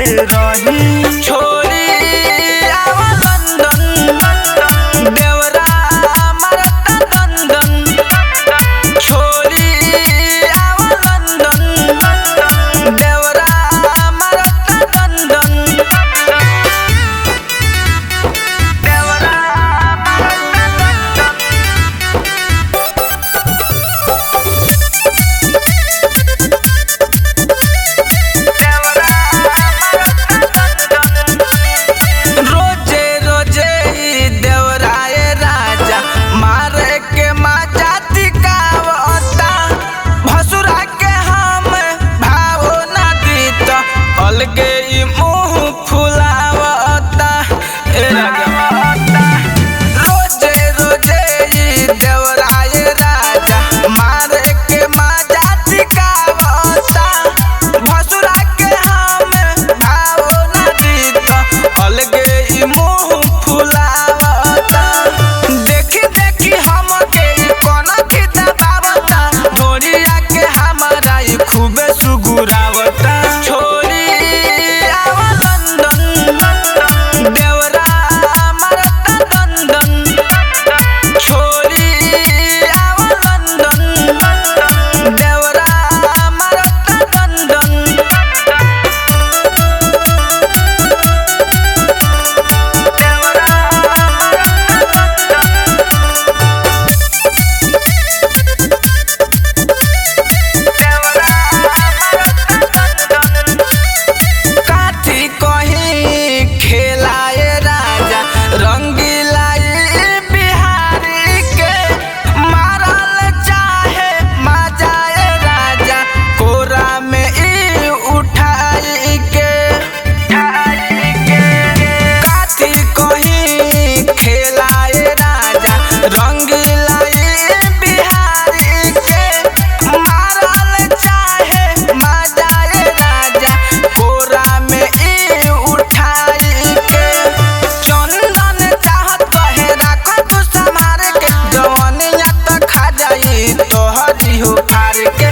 रही। छोरी आवा लंदन देवरा मरता दंदन। छोरी आवा लंदन देवरा मरता दंदन। देवरा मरता रोजे रोजे देवराए राजा मारे के माजा तिकावता। भसुरा के हम भाव ना दीत अलगे मुँह फुलावता। रोजे रोजे देवराए राजा मारे के माजा तिकावता। भसुरा के हम भाव ना दीत अलगे मुँह फुलावता। देखी देखी हम के कोना की दबावता। डोरिया के हमारा खूबे सुगुरावता। छोरी आवा लंदन देवरा मरता दंदन। छोरी आवा लंदन देवरा मरता दंदन। काठी कहीं खेलाए राजा रंगीलाए बिहारी के। मारल चाहे मजाए राजा कोरा में ई उठाई के। काठी कहीं खेलाए राजा रंगीलाए बिहारी के। मारल चाहे मजाए राजा कोरा में ई उठाई के। चंदन चाहत कहे राख तू संभार के। जवनिया त खा जाई तोहरी हो फार के।